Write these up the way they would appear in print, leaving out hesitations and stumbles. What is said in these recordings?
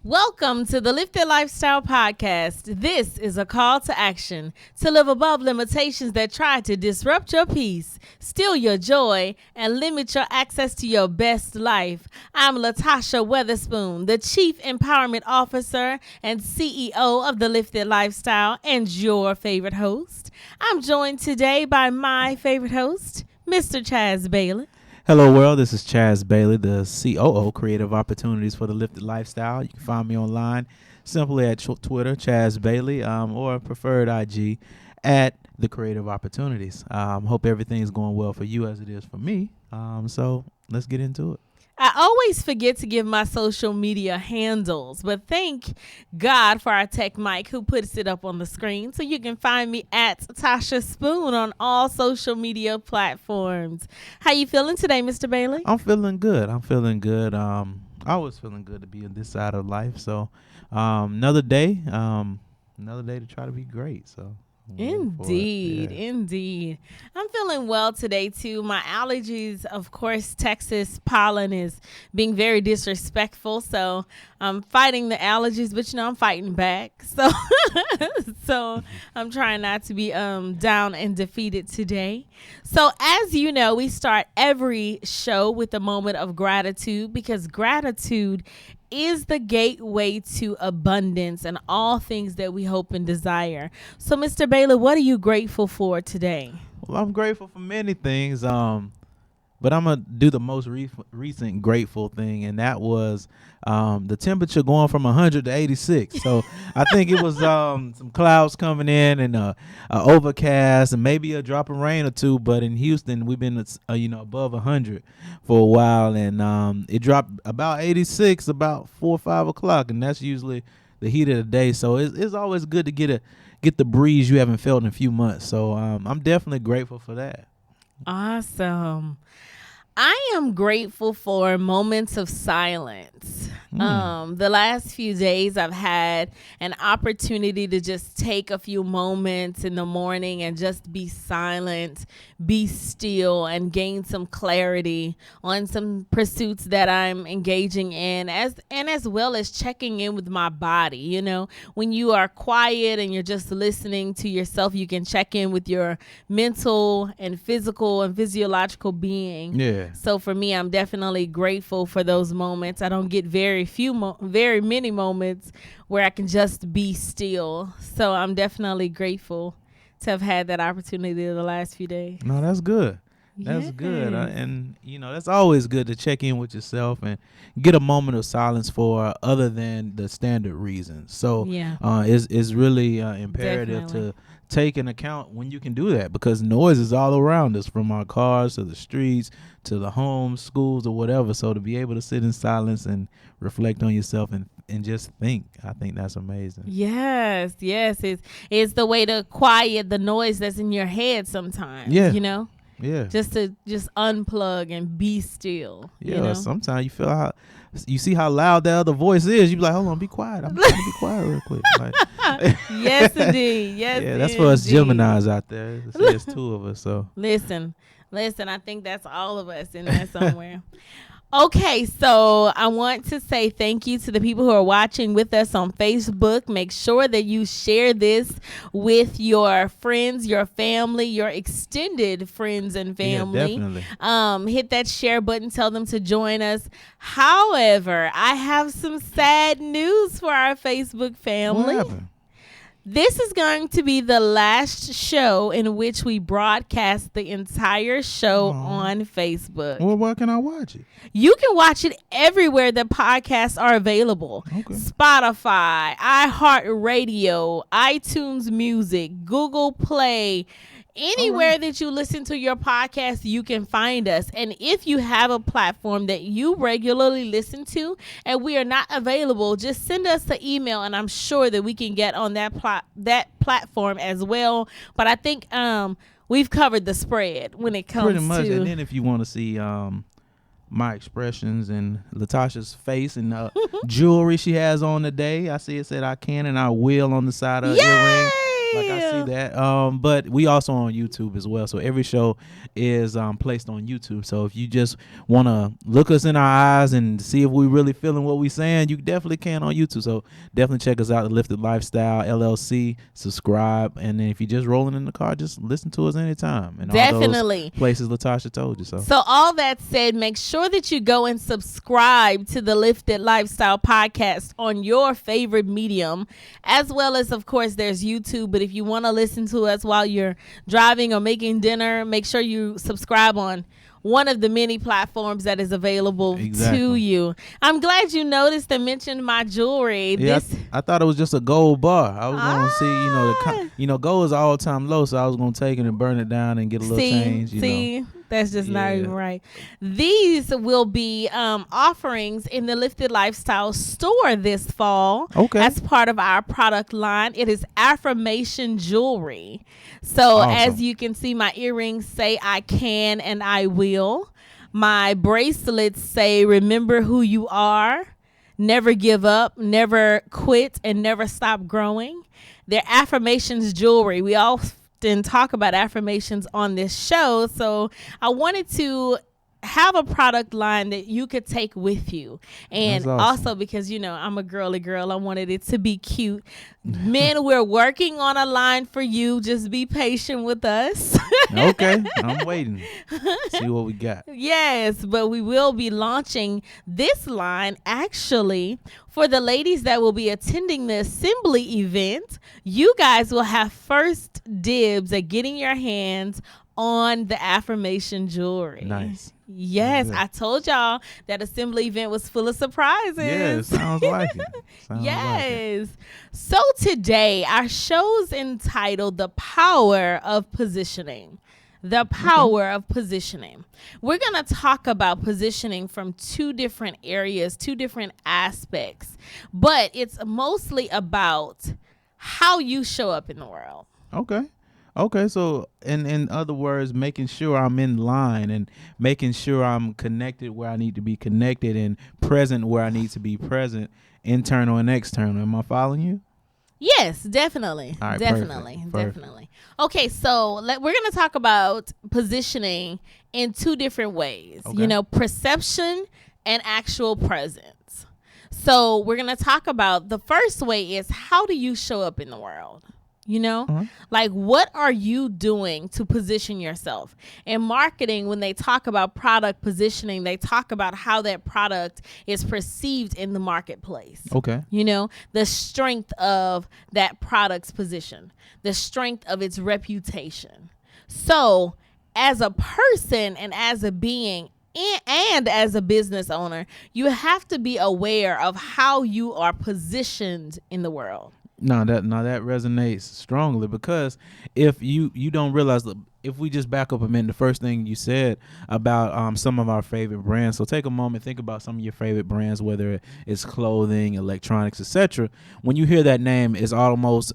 Welcome to the Lifted Lifestyle Podcast. This is a call to action to live above limitations that try to disrupt your peace, steal your joy, and limit your access to your best life. I'm Latasha Weatherspoon, the Chief Empowerment Officer and CEO of the Lifted Lifestyle and your favorite host. I'm joined today by my favorite host, Mr. Chaz Bailey. Hello world, this is Chaz Bailey, the COO, Creative Opportunities for the Lifted Lifestyle. You can find me online simply at Twitter, Chaz Bailey, or preferred IG at The Creative Opportunities. Hope everything's going well for you as it is for me. So let's get into it. I always forget to give my social media handles, but thank God for our tech Mike who puts it up on the screen. So you can find me at Tasha Spoon on all social media platforms. How you feeling today, Mr. Bailey? I'm feeling good. I was feeling good to be on this side of life. So another day to try to be great. So Indeed. I'm feeling well today too. My allergies, of course, Texas pollen is being very disrespectful, so I'm fighting the allergies, but I'm fighting back. So I'm trying not to be down and defeated today. So as you know, we start every show with a moment of gratitude because gratitude is the gateway to abundance and all things that we hope and desire. So, Mr. Bailey, what are you grateful for today? Well, I'm grateful for many things, but I'm going to do the most recent grateful thing, and that was the temperature going from 100 to 86. So I think it was some clouds coming in and a overcast and maybe a drop of rain or two. But in Houston, we've been above 100 for a while, and it dropped about 86 about 4 or 5 o'clock, and that's usually the heat of the day. So it's always good to get the breeze you haven't felt in a few months. So I'm definitely grateful for that. Awesome. I am grateful for moments of silence. The last few days I've had an opportunity to just take a few moments in the morning and just be silent, be still, and gain some clarity on some pursuits that I'm engaging in, as well as checking in with my body. When you are quiet and you're just listening to yourself, you can check in with your mental and physical and physiological being. Yeah. So for me, I'm definitely grateful for those moments. I don't get very many moments where I can just be still. So I'm definitely grateful to have had that opportunity the last few days. No, that's good. That's good. And that's always good to check in with yourself and get a moment of silence for other than the standard reasons. So it's really imperative to take into account when you can do that, because noise is all around us, from our cars to the streets to the homes, schools, or whatever. So to be able to sit in silence and reflect on yourself and just think, I think that's amazing. Yes. It's the way to quiet the noise that's in your head sometimes. Yeah. Just to unplug and be still. Yeah. Sometimes you see how loud that other voice is. You be like, hold on, be quiet. I'm trying to be quiet real quick. Like, yes, indeed. Yes. Yeah, that's for us Geminis out there. There's two of us. So listen. I think that's all of us in there somewhere. Okay, so I want to say thank you to the people who are watching with us on Facebook. Make sure that you share this with your friends, your family, your extended friends and family. Yeah, definitely. Hit that share button. Tell them to join us. However, I have some sad news for our Facebook family. What happened? This is going to be the last show in which we broadcast the entire show on Facebook. Well, where can I watch it? You can watch it everywhere that podcasts are available. Okay. Spotify, iHeart Radio, iTunes Music, Google Play. Anywhere that you listen to your podcast, you can find us. And if you have a platform that you regularly listen to and we are not available, just send us an email and I'm sure that we can get on that platform as well. But I think we've covered the spread when it comes to... Pretty much. And then if you want to see my expressions and Latasha's face and jewelry she has on today, I see it said I can and I will on the side of her earring. Like I see that. But we also on YouTube as well. So every show is placed on YouTube. So if you just want to look us in our eyes and see if we really feeling what we saying, you definitely can on YouTube. So definitely check us out, The Lifted Lifestyle LLC. Subscribe, and then if you're just rolling in the car, just listen to us anytime. And definitely all those places Latasha told you. So all that said, make sure that you go and subscribe to the Lifted Lifestyle podcast on your favorite medium, as well as, of course, there's YouTube. But if you want to listen to us while you're driving or making dinner, make sure you subscribe on one of the many platforms that is available to you. I'm glad you noticed and mentioned my jewelry. Yeah, I thought it was just a gold bar. I was going to see, gold is all time low, so I was going to take it and burn it down and get a little change. That's just not even right. These will be offerings in the Lifted Lifestyle store this fall. Okay. As part of our product line. It is Affirmation Jewelry. So as you can see, my earrings say I can and I will. My bracelets say remember who you are, never give up, never quit, and never stop growing. They're Affirmations Jewelry. We often talk about affirmations on this show, so I wanted to have a product line that you could take with you. And also because, I'm a girly girl, I wanted it to be cute. Men, we're working on a line for you. Just be patient with us. Okay, I'm waiting. See what we got. Yes, but we will be launching this line actually for the ladies that will be attending the assembly event. You guys will have first dibs at getting your hands on the Affirmation Jewelry. Nice. Yes, I told y'all that assembly event was full of surprises. Yeah, sounds like it. So today, our show's entitled The Power of Positioning. The power of positioning. We're going to talk about positioning from two different areas, two different aspects, but it's mostly about how you show up in the world. Okay, so in other words, making sure I'm in line and making sure I'm connected where I need to be connected and present where I need to be present, internal and external. Am I following you? Yes, definitely. All right, definitely. perfect. Okay, so we're going to talk about positioning in two different ways. Okay. Perception and actual presence. So we're going to talk about the first way is how do you show up in the world? Like what are you doing to position yourself? In marketing, when they talk about product positioning, they talk about how that product is perceived in the marketplace. Okay. The strength of that product's position, the strength of its reputation. So as a person and as a being and as a business owner, you have to be aware of how you are positioned in the world. No, that resonates strongly because if you don't realize, if we just back up a minute, the first thing you said about some of our favorite brands. So take a moment, think about some of your favorite brands, whether it's clothing, electronics, etc. When you hear that name, it's almost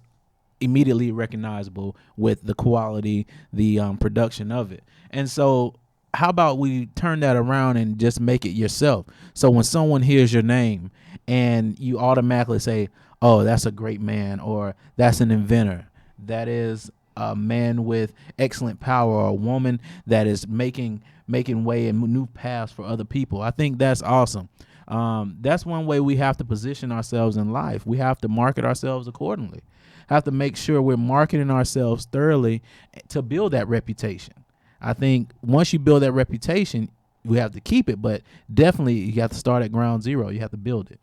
immediately recognizable with the quality, the production of it. And so how about we turn that around and just make it yourself? So when someone hears your name and you automatically say, oh, that's a great man, or that's an inventor, that is a man with excellent power, or a woman that is making way and new paths for other people. I think that's awesome. That's one way we have to position ourselves in life. We have to market ourselves accordingly. Have to make sure we're marketing ourselves thoroughly to build that reputation. I think once you build that reputation, we have to keep it, but definitely you have to start at ground zero. You have to build it.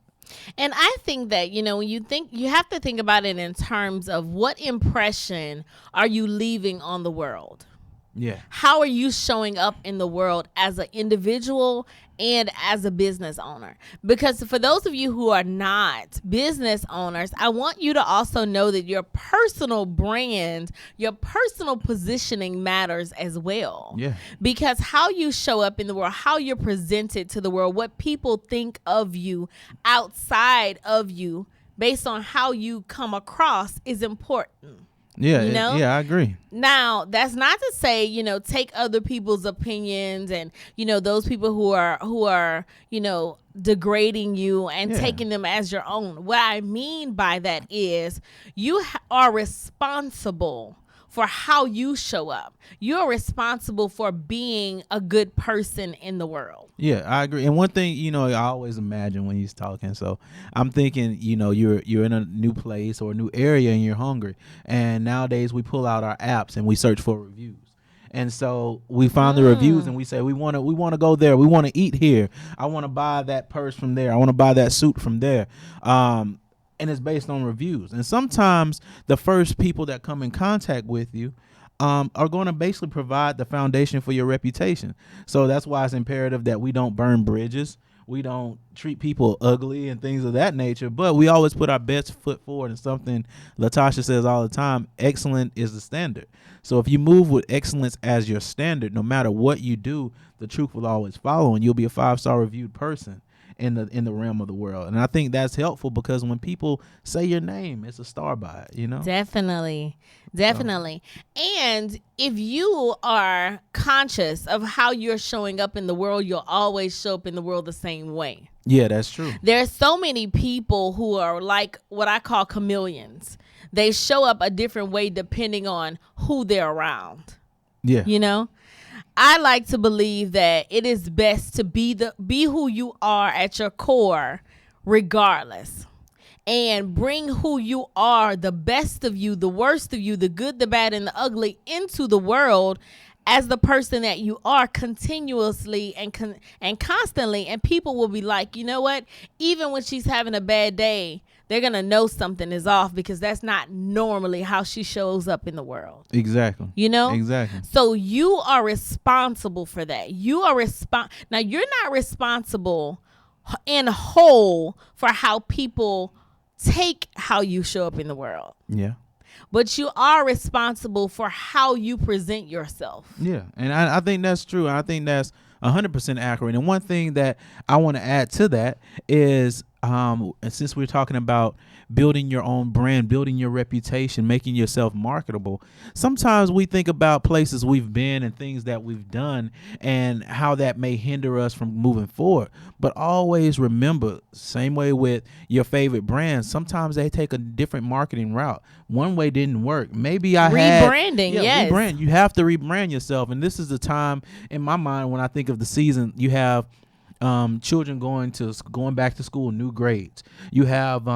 And I think that, when you have to think about it in terms of what impression are you leaving on the world? Yeah. How are you showing up in the world as an individual and as a business owner? Because for those of you who are not business owners, I want you to also know that your personal brand, your personal positioning matters as well. Yeah. Because how you show up in the world, how you're presented to the world, what people think of you outside of you based on how you come across is important. Yeah, You know? I agree. Now, that's not to say, take other people's opinions and, those people who are, degrading you and Yeah. taking them as your own. What I mean by that is you are responsible for how you show up. You're responsible for being a good person in the world. Yeah, I agree. And one thing, I always imagine when he's talking. So I'm thinking, you're in a new place or a new area and you're hungry. And nowadays we pull out our apps and we search for reviews. And so we find the reviews and we say we want to go there. We want to eat here. I want to buy that purse from there. I want to buy that suit from there. And it's based on reviews. And sometimes the first people that come in contact with you are going to basically provide the foundation for your reputation. So that's why it's imperative that we don't burn bridges. We don't treat people ugly and things of that nature, but we always put our best foot forward. And something Latasha says all the time, excellent is the standard. So if you move with excellence as your standard, no matter what you do, the truth will always follow and you'll be a 5-star reviewed person in the realm of the world. And I think that's helpful because when people say your name, it's a star by it, Definitely. And if you are conscious of how you're showing up in the world, you'll always show up in the world the same way. Yeah, that's true. There's so many people who are like what I call chameleons. They show up a different way depending on who they're around. Yeah. I like to believe that it is best to be who you are at your core, regardless, and bring who you are, the best of you, the worst of you, the good, the bad, and the ugly into the world as the person that you are continuously and constantly. And people will be like, you know what? Even when she's having a bad day, they're going to know something is off because that's not normally how she shows up in the world. Exactly. Exactly. So you are responsible for that. Now you're not responsible in whole for how people take how you show up in the world. Yeah. But you are responsible for how you present yourself. Yeah. And I think that's true. I think that's 100% accurate. And one thing that I want to add to that is, since we're talking about building your own brand, building your reputation, making yourself marketable, sometimes we think about places we've been and things that we've done and how that may hinder us from moving forward. But always remember, same way with your favorite brands, sometimes they take a different marketing route. One way didn't work. Maybe rebranding, yes. Rebrand. You have to rebrand yourself. And this is the time in my mind when I think of the season, you have children going back to school, new grades. You have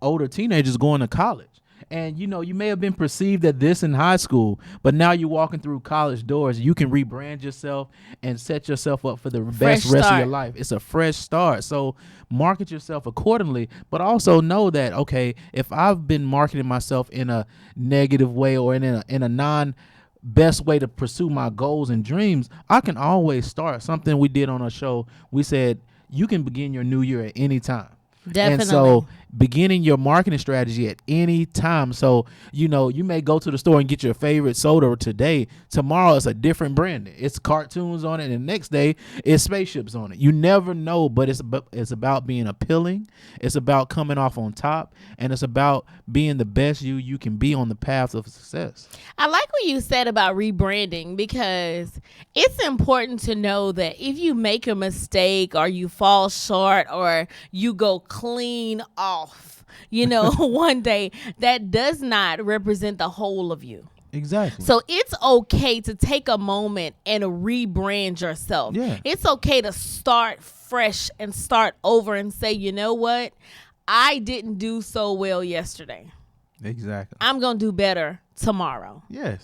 older teenagers going to college. And, you may have been perceived at this in high school, but now you're walking through college doors. You can rebrand yourself and set yourself up for the best rest of your life. It's a fresh start. So market yourself accordingly, but also know that, okay, if I've been marketing myself in a negative way or in a non-best way to pursue my goals and dreams, I can always start. Something we did on our show, we said you can begin your new year at any time. Definitely. And so beginning your marketing strategy at any time. So, you may go to the store and get your favorite soda today. Tomorrow it's a different brand. It's cartoons on it. And the next day it's spaceships on it. You never know, but it's about being appealing. It's about coming off on top. And it's about being the best you can be on the path of success. I like what you said about rebranding because it's important to know that if you make a mistake or you fall short or you go clean off, one day, that does not represent the whole of you. Exactly. So it's okay to take a moment and rebrand yourself. Yeah. It's okay to start fresh and start over and say, you know what? I didn't do so well yesterday. Exactly. I'm going to do better tomorrow. Yes.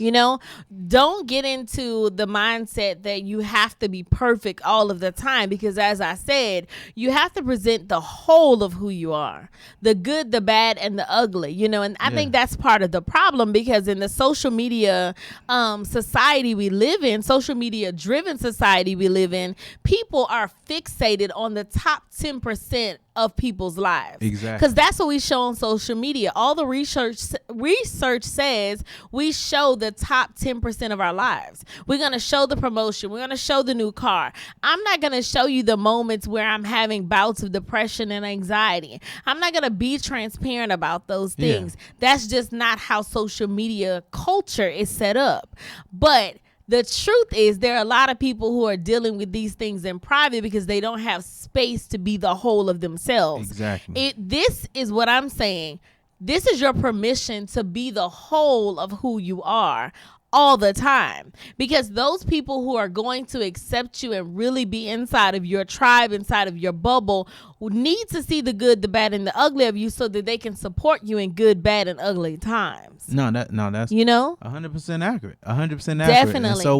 Don't get into the mindset that you have to be perfect all of the time because, as I said, you have to present the whole of who you are, the good, the bad, and the ugly, and I think that's part of the problem because in the social media society we live in, social media driven society we live in, people are fixated on the top 10% of people's lives. Exactly. Because that's what we show on social media. All the research says we show the top 10% of our lives. We're going to show the promotion. We're going to show the new car. I'm not going to show you the moments where I'm having bouts of depression and anxiety. I'm not going to be transparent about those things. That's just not how social media culture is set up. But the truth is there are a lot of people who are dealing with these things in private because they don't have space to be the whole of themselves. Exactly. This is what I'm saying. This is your permission to be the whole of who you are all the time, because those people who are going to accept you and really be inside of your tribe, inside of your bubble, need to see the good, the bad, and the ugly of you so that they can support you in good, bad, and ugly times. No, that's 100% accurate. 100% accurate. Definitely. And so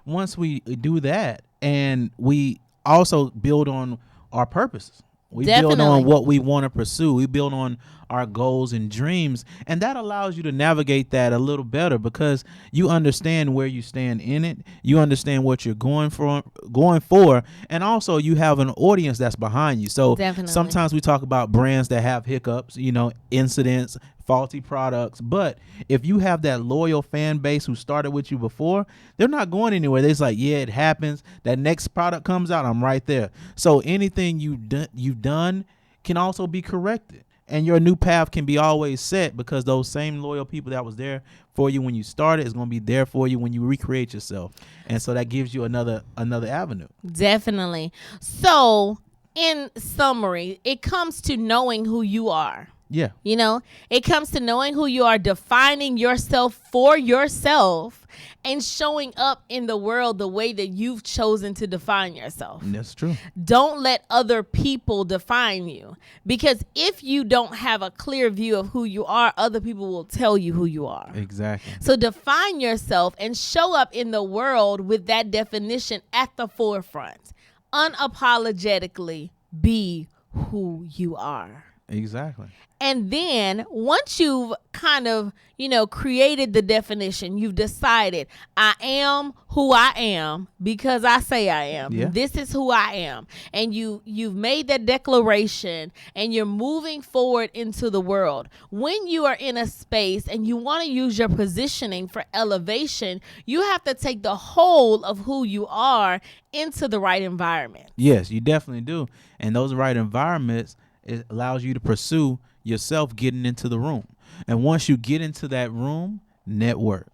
once we do that, and we also build on our purposes. We build on what we want to pursue. We build on our goals and dreams. And that allows you to navigate that a little better because you understand where you stand in it. You understand what you're going for. And also you have an audience that's behind you. So sometimes we talk about brands that have hiccups, incidents, faulty products. But if you have that loyal fan base who started with you before, they're not going anywhere. They're just like, yeah, it happens. That next product comes out, I'm right there. So anything you've done can also be corrected. And your new path can be always set because those same loyal people that was there for you when you started is going to be there for you when you recreate yourself. And so that gives you another avenue. Definitely. So in summary, it comes to knowing who you are. Yeah. It comes to knowing who you are, defining yourself for yourself, and showing up in the world the way that you've chosen to define yourself. That's true. Don't let other people define you, because if you don't have a clear view of who you are, other people will tell you who you are. Exactly. So define yourself and show up in the world with that definition at the forefront. Unapologetically be who you are. Exactly. And then once you've kind of, created the definition, you've decided I am who I am because I say I am. Yeah. This is who I am. And you've made that declaration and you're moving forward into the world. When you are in a space and you want to use your positioning for elevation, you have to take the whole of who you are into the right environment. Yes, you definitely do. And those right environments, it allows you to pursue yourself getting into the room. And once you get into that room, network.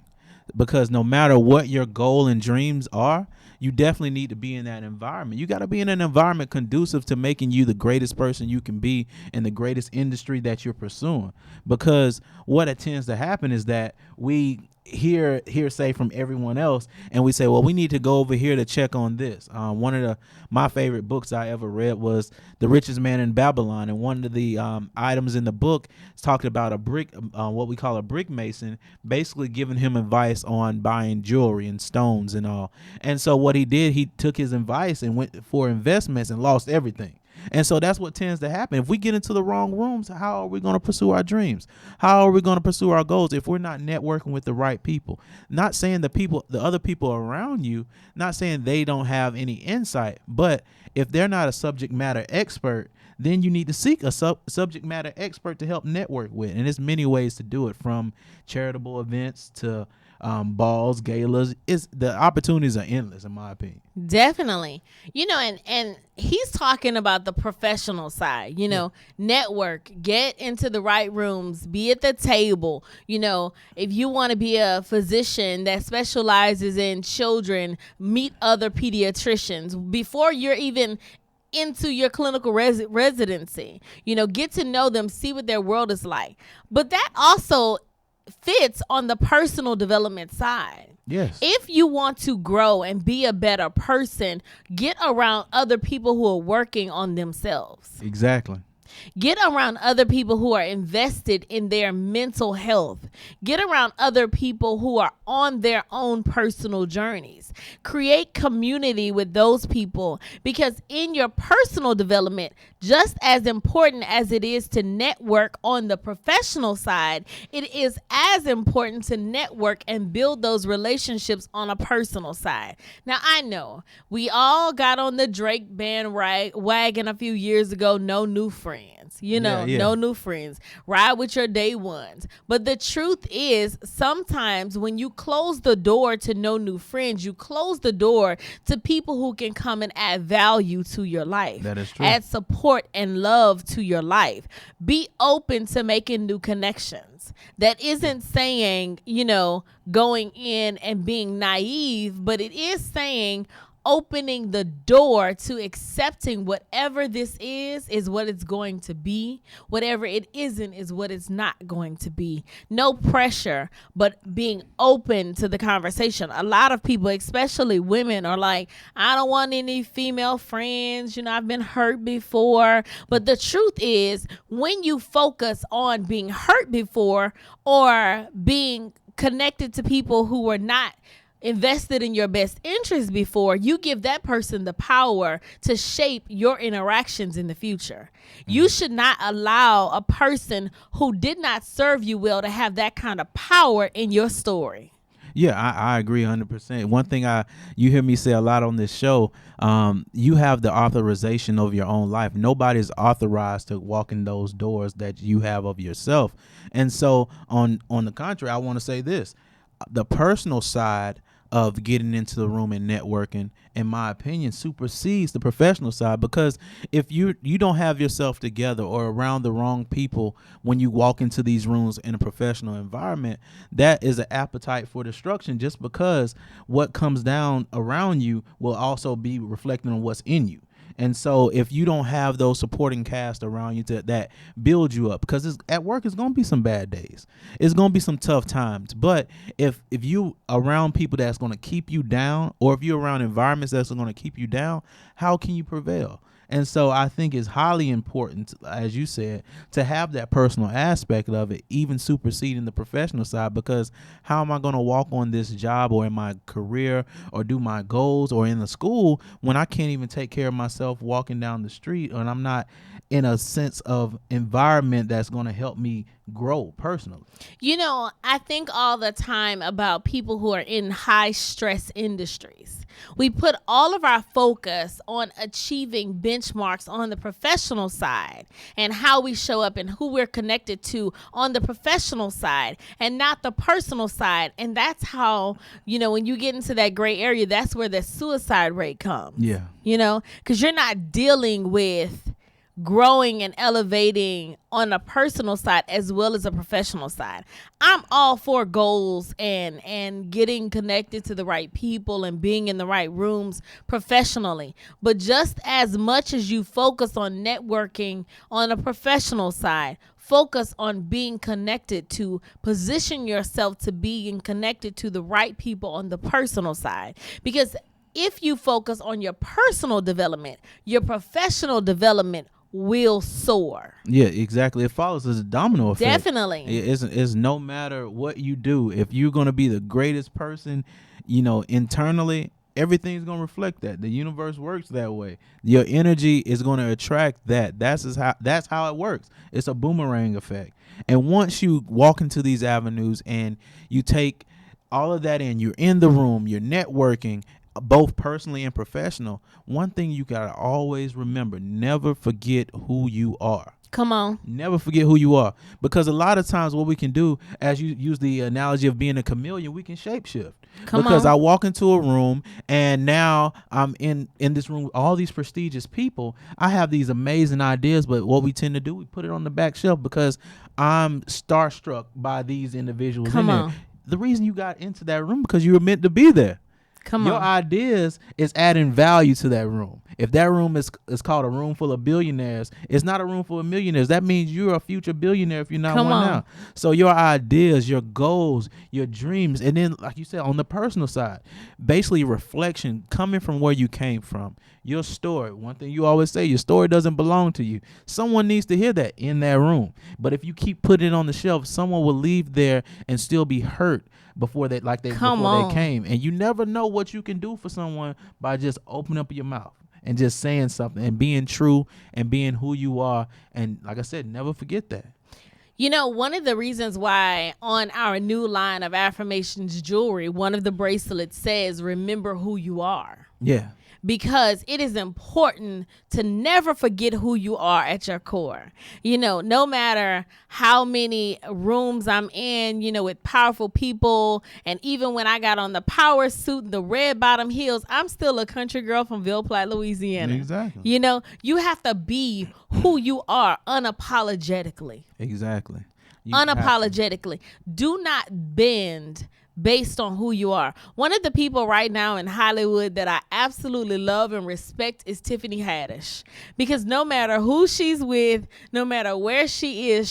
Because no matter what your goal and dreams are, you definitely need to be in that environment. You got to be in an environment conducive to making you the greatest person you can be in the greatest industry that you're pursuing. Because what it tends to happen is that we hear say from everyone else, and we say, well, we need to go over here to check on this. One of my favorite books I ever read was The Richest Man in Babylon, and one of the items in the book is talking about a brick, what we call a brick mason, basically giving him advice on buying jewelry and stones and all. And so what he did, he took his advice and went for investments and lost everything. And so that's what tends to happen. If we get into the wrong rooms, how are we going to pursue our dreams? How are we going to pursue our goals if we're not networking with the right people? Not saying the other people around you, not saying they don't have any insight, but if they're not a subject matter expert, then you need to seek a subject matter expert to help network with. And there's many ways to do it, from charitable events to balls, galas. The opportunities are endless, in my opinion. Definitely. And he's talking about the professional side, network, get into the right rooms, be at the table. If you want to be a physician that specializes in children, meet other pediatricians before you're even into your clinical residency. Get to know them, see what their world is like. But that also fits on the personal development side. Yes. If you want to grow and be a better person, get around other people who are working on themselves. Exactly. Get around other people who are invested in their mental health. Get around other people who are on their own personal journeys. Create community with those people, because in your personal development, just as important as it is to network on the professional side, it is as important to network and build those relationships on a personal side. Now, I know we all got on the Drake bandwagon a few years ago, no new friends. plans, Yeah, yeah. no new friends, ride with your day ones. But the truth is, sometimes when you close the door to no new friends, you close the door to people who can come and add value to your life, That is true. add support and love to your life. Be open to making new connections. That isn't saying, going in and being naive, but it is saying opening the door to accepting whatever this is what it's going to be. Whatever it isn't is what it's not going to be. No pressure, but being open to the conversation. A lot of people, especially women, are like, I don't want any female friends. I've been hurt before. But the truth is, when you focus on being hurt before or being connected to people who were not invested in your best interest before, you give that person the power to shape your interactions in the future. You should not allow a person who did not serve you well to have that kind of power in your story. Yeah, I agree 100%. One thing you hear me say a lot on this show, you have the authorization of your own life. Nobody's authorized to walk in those doors that you have of yourself. And so on the contrary, I want to say this. The personal side of getting into the room and networking, in my opinion, supersedes the professional side, because if you don't have yourself together or around the wrong people when you walk into these rooms in a professional environment, that is an appetite for destruction, just because what comes down around you will also be reflecting on what's in you. And so if you don't have those supporting cast around you that build you up, because at work it's going to be some bad days. It's going to be some tough times. But if you around people that's going to keep you down, or if you're around environments that's going to keep you down, how can you prevail? And so I think it's highly important, as you said, to have that personal aspect of it, even superseding the professional side, because how am I going to walk on this job or in my career or do my goals or in the school when I can't even take care of myself walking down the street, and I'm not in a sense of environment that's going to help me grow personally? I think all the time about people who are in high stress industries. We put all of our focus on achieving benchmarks on the professional side and how we show up and who we're connected to on the professional side and not the personal side. And that's how, when you get into that gray area, that's where the suicide rate comes. Yeah. Because you're not dealing with growing and elevating on a personal side as well as a professional side. I'm all for goals and getting connected to the right people and being in the right rooms professionally. But just as much as you focus on networking on a professional side, focus on being connected to, position yourself to being connected to the right people on the personal side. Because if you focus on your personal development, your professional development will soar. Yeah, exactly. It follows as a domino effect. Definitely. It's no matter what you do, if you're going to be the greatest person, internally, everything's going to reflect that. The universe works that way. Your energy is going to attract that. That's how it works. It's a boomerang effect. And once you walk into these avenues and you take all of that in, you're in the room, you're networking, both personally and professional, one thing you got to always remember: never forget who you are. Come on. Never forget who you are. Because a lot of times what we can do, as you use the analogy of being a chameleon, we can shapeshift. Because I walk into a room and now I'm in this room with all these prestigious people. I have these amazing ideas, but what we tend to do, we put it on the back shelf because I'm starstruck by these individuals in there. The reason you got into that room because you were meant to be there. Your ideas is adding value to that room. If that room is called a room full of billionaires, it's not a room full of millionaires. That means you're a future billionaire if you're not one now. So your ideas, your goals, your dreams, and then, like you said, on the personal side, basically reflection coming from where you came from. Your story. One thing you always say, your story doesn't belong to you. Someone needs to hear that in that room. But if you keep putting it on the shelf, someone will leave there and still be hurt before they came. And you never know what you can do for someone by just opening up your mouth and just saying something and being true and being who you are. And like I said, never forget that. One of the reasons why on our new line of Affirmations Jewelry, one of the bracelets says, remember who you are. Yeah. because it is important to never forget who you are at your core. No matter how many rooms I'm in, with powerful people, and even when I got on the power suit, the red bottom heels, I'm still a country girl from Ville Platte, Louisiana. Exactly. You have to be who you are unapologetically. Exactly. Unapologetically. Do not bend based on who you are. One of the people right now in Hollywood that I absolutely love and respect is Tiffany Haddish, because no matter who she's with, no matter where she is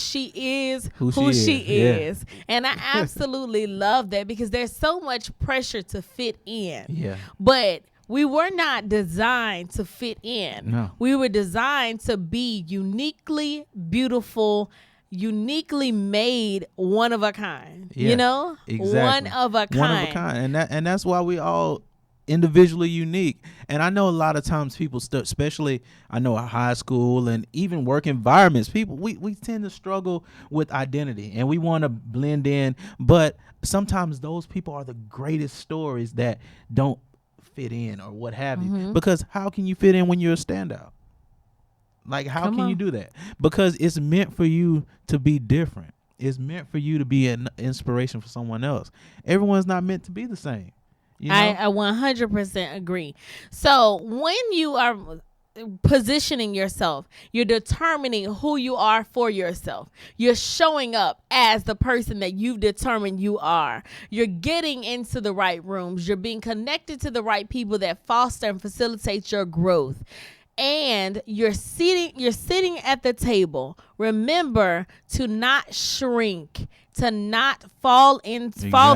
who she is. And I absolutely love that, because there's so much pressure to fit in. Yeah. But we were not designed to fit in. No. We were designed to be uniquely beautiful, uniquely made, one of a kind. Yeah, exactly. One of a kind. And that's why we all individually unique. And I know a lot of times people especially I know at high school and even work environments, people we tend to struggle with identity and we want to blend in, but sometimes those people are the greatest stories that don't fit in or what have you, because how can you fit in when you're a standout? Like, how can you do that? Because it's meant for you to be different. It's meant for you to be an inspiration for someone else. Everyone's not meant to be the same. I 100% agree. So when you are positioning yourself, you're determining who you are for yourself. You're showing up as the person that you've determined you are. You're getting into the right rooms. You're being connected to the right people that foster and facilitate your growth. And you're sitting at the table. Remember to not shrink, to not fall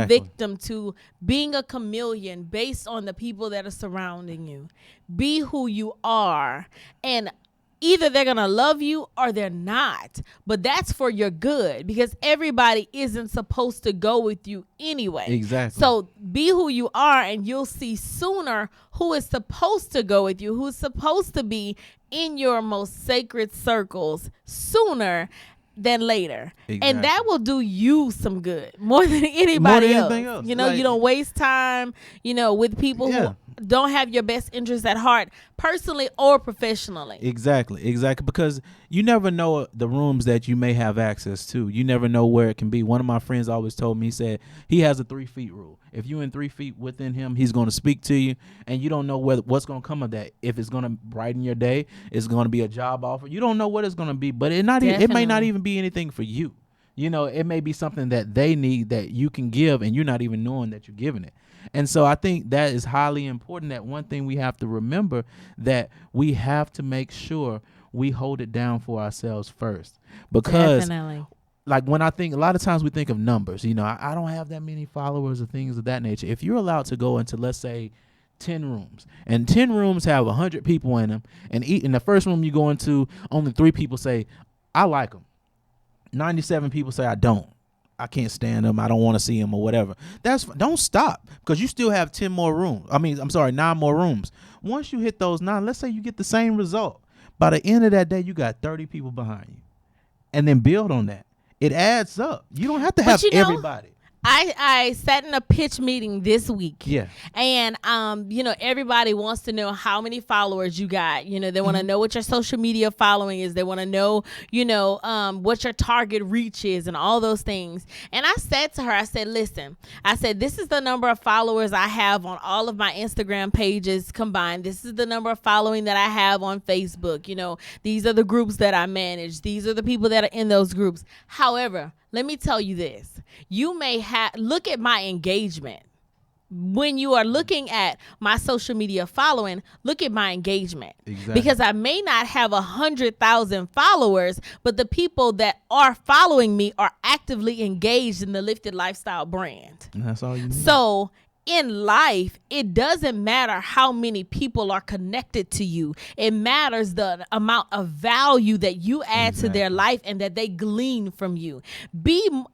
victim to being a chameleon based on the people that are surrounding you. Be who you are, and either they're going to love you or they're not. But that's for your good, because everybody isn't supposed to go with you anyway. Exactly. So be who you are, and you'll see sooner who is supposed to go with you, who's supposed to be in your most sacred circles sooner than later. Exactly. And that will do you some good more than anybody else. You don't waste time, with people who don't have your best interests at heart, personally or professionally. Exactly. Because you never know the rooms that you may have access to. You never know where it can be. One of my friends always told me, he said he has a 3 feet rule. If you're in 3 feet within him, he's going to speak to you, and you don't know what's going to come of that. If it's going to brighten your day, it's going to be a job offer. You don't know what it's going to be, but it may not even be anything for you. It may be something that they need that you can give, and you're not even knowing that you're giving it. And so I think that is highly important. That one thing we have to remember, that we have to make sure we hold it down for ourselves first. Because like when a lot of times we think of numbers, I don't have that many followers or things of that nature. If you're allowed to go into, let's say, 10 rooms, and 10 rooms have 100 people in them, and in the first room you go into, only 3 people say, I like them. 97 people say, I can't stand them. I don't want to see them or whatever. Don't stop, because you still have 9 more rooms. Once you hit those 9, let's say you get the same result. By the end of that day, you got 30 people behind you, and then build on that. It adds up. You don't have to have everybody. I sat in a pitch meeting this week. Yeah. And, everybody wants to know how many followers you got. They want to know what your social media following is. They want to know, what your target reach is and all those things. And I said to her, I said, listen, this is the number of followers I have on all of my Instagram pages combined. This is the number of following that I have on Facebook. These are the groups that I manage. These are the people that are in those groups. However, let me tell you this. You may look at my engagement. When you are looking at my social media following, look at my engagement. Exactly. Because I may not have 100,000 followers, but the people that are following me are actively engaged in the Lifted Lifestyle brand. And that's all you need. So in life, it doesn't matter how many people are connected to you. It matters the amount of value that you add to their life and that they glean from you.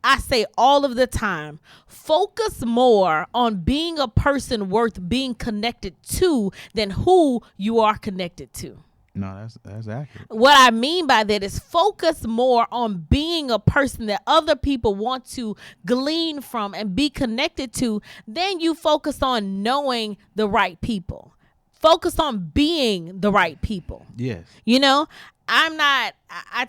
I say all of the time, focus more on being a person worth being connected to than who you are connected to. No, that's accurate. What I mean by that is focus more on being a person that other people want to glean from and be connected to. Then you focus on knowing the right people. focus on being the right people. Yes. You know, I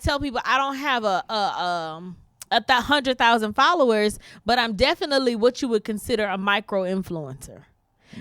tell people I don't have a 100,000 followers, but I'm definitely what you would consider a micro influencer.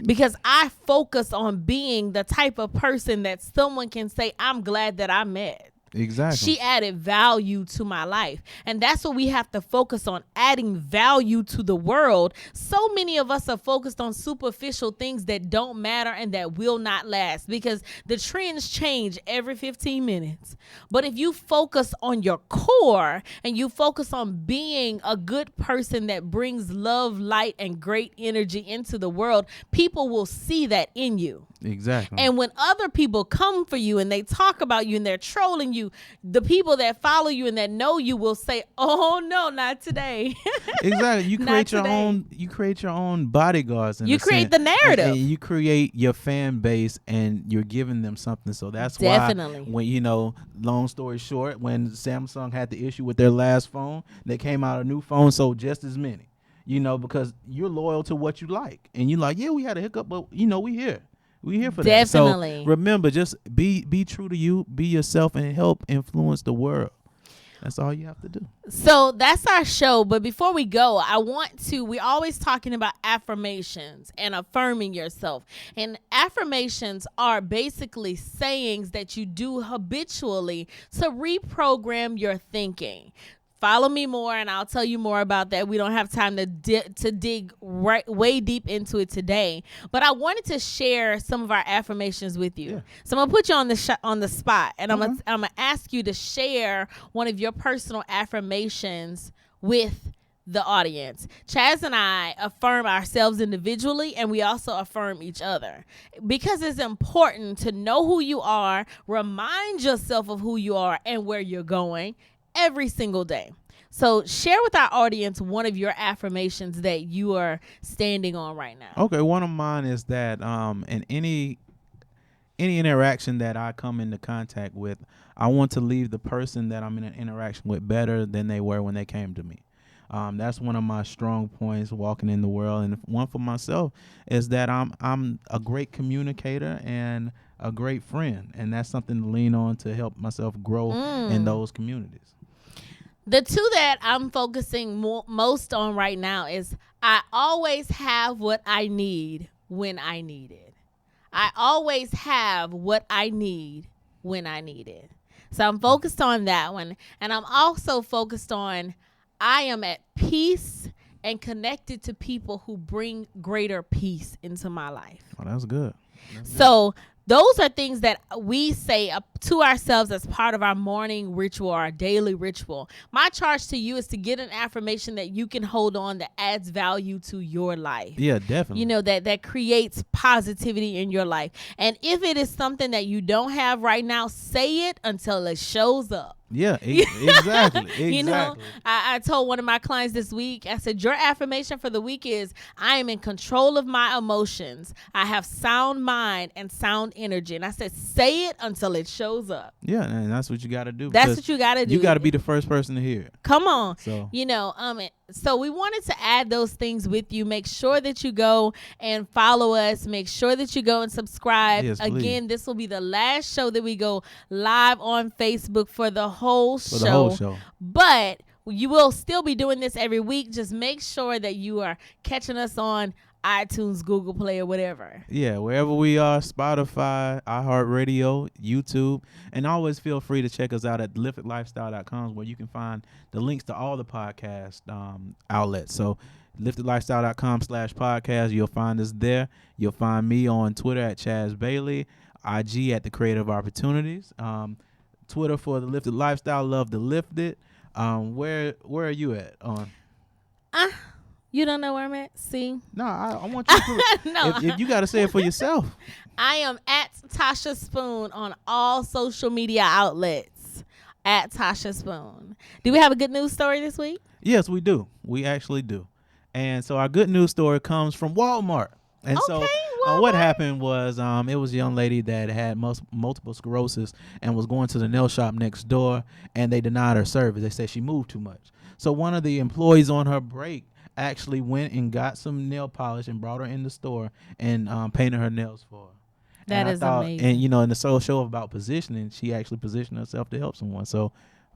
Because I focus on being the type of person that someone can say, I'm glad that I met. Exactly. She added value to my life. And that's what we have to focus on, adding value to the world. So many of us are focused on superficial things that don't matter and that will not last, because the trends change every 15 minutes. But if you focus on your core and you focus on being a good person that brings love, light, and great energy into the world, people will see that in you. Exactly. And when other people come for you and they talk about you and they're trolling you, the people that follow you and that know you will say, "Oh no, not today." Exactly. You create your today. own. You create your own bodyguards. You create the narrative. And you create your fan base, and you're giving them something. So that's Definitely. why when long story short, when Samsung had the issue with their last phone, they came out a new phone, sold just as many. Because you're loyal to what you like, and you're like, yeah, we had a hiccup, but we here. We here for Definitely. that. So remember, just be true to you, be yourself, and help influence the world. That's all you have to do. So that's our show. But before we go, we're always talking about affirmations and affirming yourself. And affirmations are basically sayings that you do habitually to reprogram your thinking. Follow me more and I'll tell you more about that. We don't have time to dig way deep into it today. But I wanted to share some of our affirmations with you. Yeah. So I'm going to put you on the spot, and I'm going to ask you to share one of your personal affirmations with the audience. Chaz and I affirm ourselves individually, and we also affirm each other, because it's important to know who you are, remind yourself of who you are and where you're going every single day. So share with our audience one of your affirmations that you are standing on right now. Okay, one of mine is that in any interaction that I come into contact with, I want to leave the person that I'm in an interaction with better than they were when they came to me. That's one of my strong points walking in the world. And one for myself is that I'm a great communicator and a great friend, and that's something to lean on to help myself grow in those communities. The two that I'm focusing most on right now is I always have what I need when I need it. I always have what I need when I need it. So I'm focused on that one. And I'm also focused on I am at peace and connected to people who bring greater peace into my life. Oh, that's good. So those are things that we say to ourselves as part of our morning ritual, our daily ritual. My charge to you is to get an affirmation that you can hold on that adds value to your life. Yeah, definitely. That creates positivity in your life. And if it is something that you don't have right now, say it until it shows up. Yeah, exactly. I told one of my clients this week, I said, your affirmation for the week is, I am in control of my emotions. I have sound mind and sound energy. And I said, say it until it shows up. Yeah, and that's what you got to do. That's what you got to do. You got to be the first person to hear it. Come on. So So we wanted to add those things with you. Make sure that you go and follow us. Make sure that you go and subscribe. Yes, please. Again, this will be the last show that we go live on Facebook for the whole show. For the whole show. But you will still be doing this every week. Just make sure that you are catching us on iTunes, Google Play, or whatever. Yeah, wherever we are, Spotify, iHeart Radio, YouTube. And always feel free to check us out at liftedlifestyle.com, where you can find the links to all the podcast outlets. So liftedlifestyle.com/podcast, you'll find us there. You'll find me on Twitter at Chaz Bailey, IG at The Creative Opportunities, Twitter for The Lifted Lifestyle, Love the Lifted. Where are you at on? You don't know where I'm at? See? No, I want you to. No. If you got to say it for yourself. I am at Tasha Spoon on all social media outlets. At Tasha Spoon. Do we have a good news story this week? Yes, we do. We actually do. And so our good news story comes from Walmart. And Okay, what happened was it was a young lady that had multiple sclerosis and was going to the nail shop next door, and they denied her service. They said she moved too much. So one of the employees on her break actually went and got some nail polish and brought her in the store and painted her nails for her. That And I is thought, amazing. and in the soul show about positioning, she actually positioned herself to help someone. So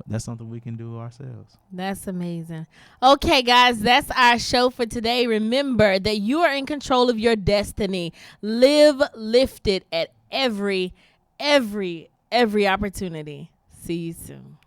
that's something we can do ourselves. That's amazing. Okay, guys, that's our show for today. Remember that you are in control of your destiny. Live lifted at every opportunity. See you soon.